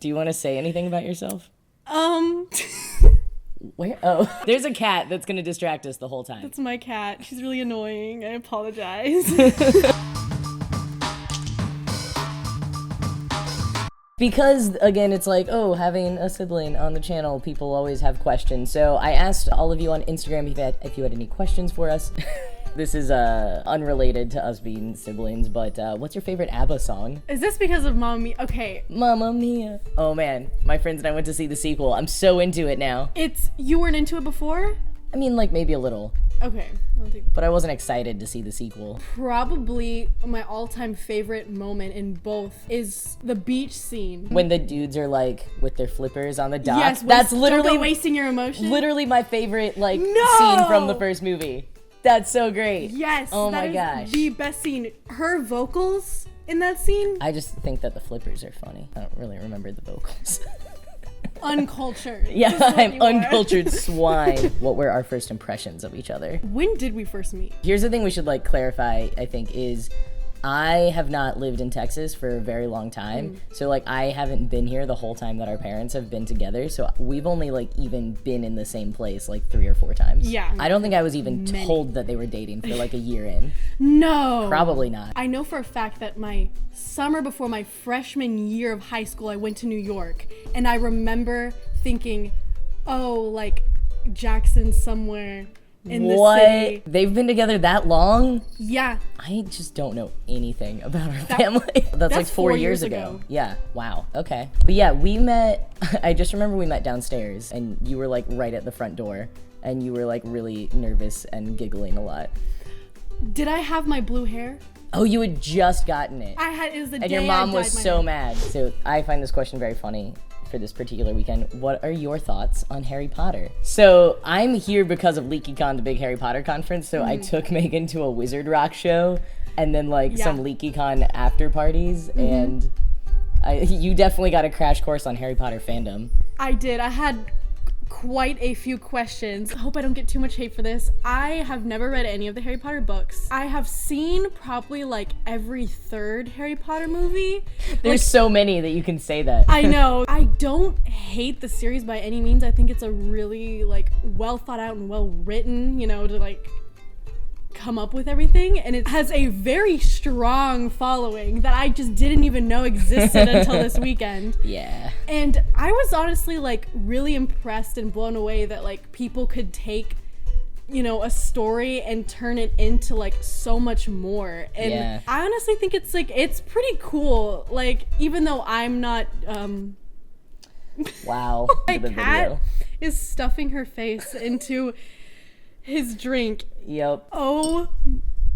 Do you want to say anything about yourself? Where? Oh, there's a cat that's going to distract us the whole time. That's my cat. She's really annoying. I apologize. Because, again, it's like, oh, having a sibling on the channel, people always have questions. So I asked all of you on Instagram if you had any questions for us. This is unrelated to us being siblings, but what's your favorite ABBA song? Is this because of Mamma Mia? Okay. Mamma Mia. Oh, man. My friends and I went to see the sequel. I'm so into it now. You weren't into it before? I mean, like, maybe a little. Okay. But I wasn't excited to see the sequel. Probably my all-time favorite moment in both is the beach scene. When the dudes are, like, with their flippers on the dock. Yes, that's literally wasting your emotion. Literally my favorite, scene from the first movie. That's so great. Yes. Oh my gosh. The best scene. Her vocals in that scene. I just think that the flippers are funny. I don't really remember the vocals. Uncultured. Yeah, I'm uncultured swine. What were our first impressions of each other? When did we first meet? Here's the thing we should clarify, I think, is I have not lived in Texas for a very long time. So I haven't been here the whole time that our parents have been together. So we've only even been in the same place 3 or 4 times. Yeah. I don't think I was even told that they were dating for a year in. No. Probably not. I know for a fact that my summer before my freshman year of high school, I went to New York, and I remember thinking, oh, Jackson's somewhere in the city. They've been together that long? Yeah. I just don't know anything about our family. That's 4 years ago. Yeah. Wow. Okay. But yeah, we met, I just remember we met downstairs, and you were right at the front door, and you were really nervous and giggling a lot. Did I have my blue hair? Oh, you had just gotten it. I had, it was the day and your mom was so hair. mad. So I find this question very funny. For this particular weekend, what are your thoughts on Harry Potter? So I'm here because of LeakyCon, the big Harry Potter conference. So I took Megan to a Wizard Rock show, and then some LeakyCon after parties, and you definitely got a crash course on Harry Potter fandom. I did. I had quite a few questions. I hope I don't get too much hate for this. I have never read any of the Harry Potter books. I have seen probably every third Harry Potter movie. There's so many that you can say that. I know. I don't hate the series by any means. I think it's a really well thought out and well written, to come up with everything, and it has a very strong following that I just didn't even know existed until this weekend. Yeah. And I was honestly really impressed and blown away that people could take a story and turn it into so much more. And I honestly think it's it's pretty cool. Even though I'm not wow. my cat is stuffing her face into his drink. Yep. Oh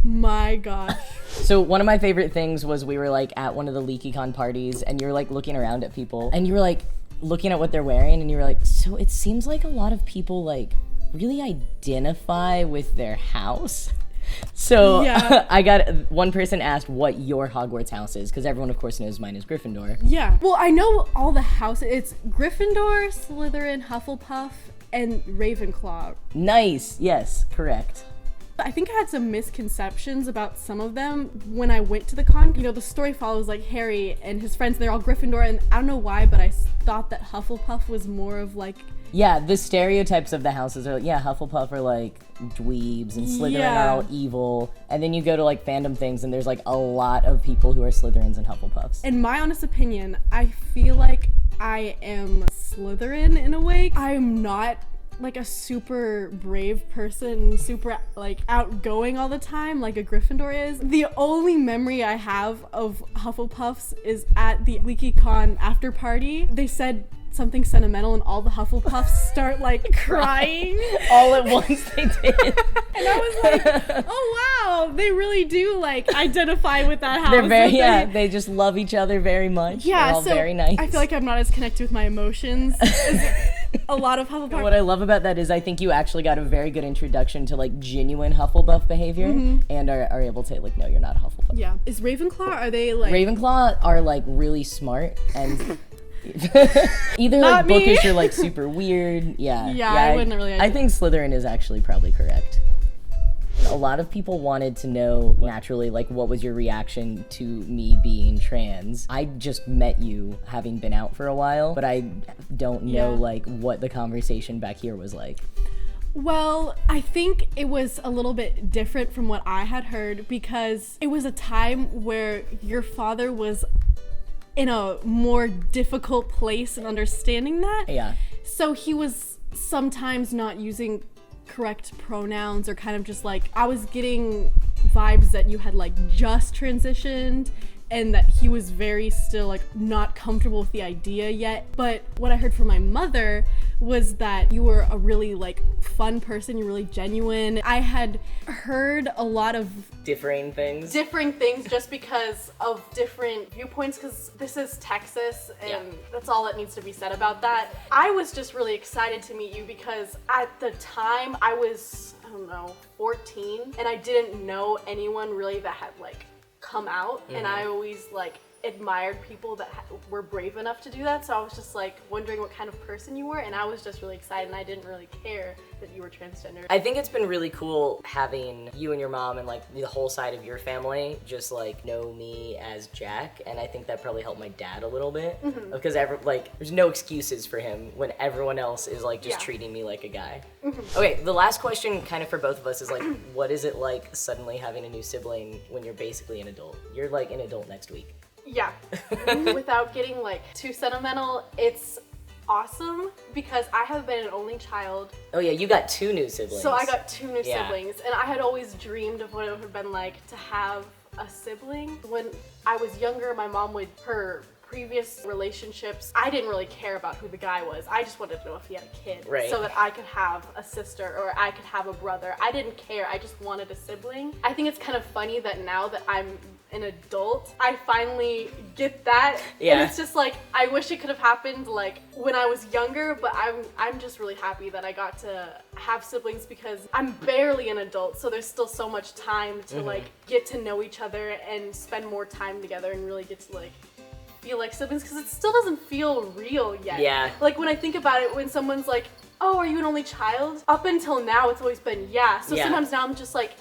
my gosh. So one of my favorite things was we were at one of the LeakyCon parties, and you were looking around at people, and you were looking at what they're wearing, and you were so it seems a lot of people really identify with their house. So yeah. I got one person asked what your Hogwarts house is, because everyone of course knows mine is Gryffindor. Yeah. Well, I know all the houses. It's Gryffindor, Slytherin, Hufflepuff, and Ravenclaw. Nice. Yes, correct. I think I had some misconceptions about some of them when I went to the con. The story follows Harry and his friends, they're all Gryffindor, and I don't know why, but I thought that Hufflepuff was more of yeah, the stereotypes of the houses are Hufflepuff are dweebs, and Slytherin are all evil, and then you go to fandom things, and there's a lot of people who are Slytherins and Hufflepuffs. In my honest opinion, I feel I am Slytherin in a way. I'm not a super brave person, super outgoing all the time like a Gryffindor is. The only memory I have of Hufflepuffs is at the LeakyCon after party. They said something sentimental, and all the Hufflepuffs start crying. All at once they did. And I was oh wow, they really do identify with that house. They're very, they just love each other very much. Yeah, they're all so very nice. I feel I'm not as connected with my emotions as a lot of Hufflepuff. What I love about that is I think you actually got a very good introduction to genuine Hufflepuff behavior, and are able to no, you're not a Hufflepuff. Yeah. Is Ravenclaw, are they Ravenclaw are really smart and either Not me. bookish or super weird. Yeah. I wouldn't really I think Slytherin is actually probably correct. A lot of people wanted to know, naturally, like, what was your reaction to me being trans? I just met you having been out for a while, but I don't know, like, what the conversation back here was like. Well, I think it was a little bit different from what I had heard because it was a time where your father was in a more difficult place in understanding that. Yeah. So he was sometimes not using correct pronouns, or kind of just like, I was getting vibes that you had like just transitioned and that he was very still like not comfortable with the idea yet. But what I heard from my mother was that you were a really like fun person, you're really genuine. I had heard a lot of differing things just because of different viewpoints, because this is Texas and that's all that needs to be said about that. I was just really excited to meet you because at the time I was, I don't know, 14, and I didn't know anyone really that had like come out, and I always like admired people that were brave enough to do that. So I was just like wondering what kind of person you were, and I was just really excited, and I didn't really care that you were transgender. I think it's been really cool having you and your mom and like the whole side of your family just like know me as Jack, and I think that probably helped my dad a little bit because there's no excuses for him when everyone else is like just treating me like a guy. Okay, the last question kind of for both of us is like, what is it like suddenly having a new sibling when you're basically an adult? You're like an adult next week. Yeah. Without getting like too sentimental, it's awesome because I have been an only child. Oh yeah, you got 2 new siblings. So I got 2 new siblings, and I had always dreamed of what it would have been like to have a sibling. When I was younger, my mom would, her previous relationships, I didn't really care about who the guy was. I just wanted to know if he had a kid, so that I could have a sister or I could have a brother. I didn't care. I just wanted a sibling. I think it's kind of funny that now that I'm an adult, I finally get that. And it's just like, I wish it could have happened like when I was younger, but I'm just really happy that I got to have siblings because I'm barely an adult, so there's still so much time to like get to know each other and spend more time together and really get to like feel like siblings, because it still doesn't feel real yet. Yeah. Like when I think about it, when someone's like, oh, are you an only child? Up until now, it's always been So sometimes now I'm just like,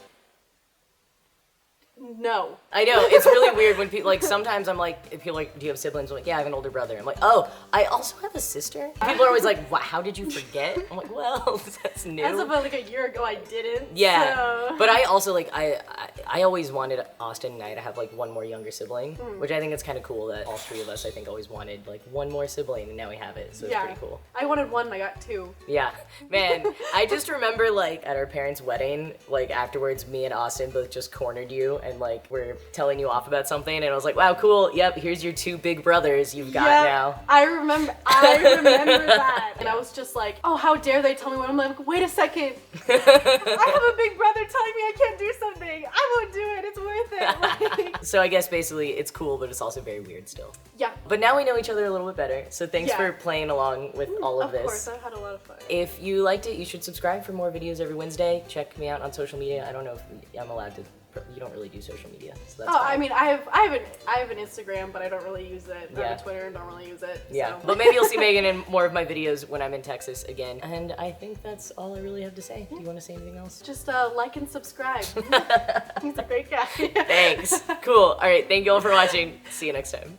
no. I know, it's really weird when people, like, sometimes I'm like, if people like, do you have siblings? I'm like, yeah, I have an older brother. I'm like, oh, I also have a sister? People are always like, wow, how did you forget? I'm like, well, that's new. As of like a year ago, I didn't. Yeah, so. But I also, like, I always wanted Austin and I to have, like, one more younger sibling, which I think it's kind of cool that all 3 of us, I think, always wanted, like, one more sibling, and now we have it, so it's pretty cool. I wanted 1, and I got 2. Yeah. Man, I just remember, like, at our parents' wedding, like, afterwards, me and Austin both just cornered you, and like we're telling you off about something, and I was like, wow, cool, yep, here's your 2 big brothers you've got now. I remember that. And I was just like, oh, how dare they tell me what. I'm like, wait a second, I have a big brother telling me I can't do something. I won't do it, it's worth it. Like, so I guess basically it's cool, but it's also very weird still. Yeah. But now we know each other a little bit better, so thanks for playing along with all of this. Of course, I've had a lot of fun. If you liked it, you should subscribe for more videos every Wednesday. Check me out on social media. I don't know if I'm allowed to. You don't really do social media, so that's fine. I mean, I have an Instagram, but I don't really use it. I have a Twitter and don't really use it. Yeah, so. But maybe you'll see Megan in more of my videos when I'm in Texas again. And I think that's all I really have to say. Do you want to say anything else? Just like and subscribe. He's a great guy. Thanks. Cool. All right, thank you all for watching. See you next time.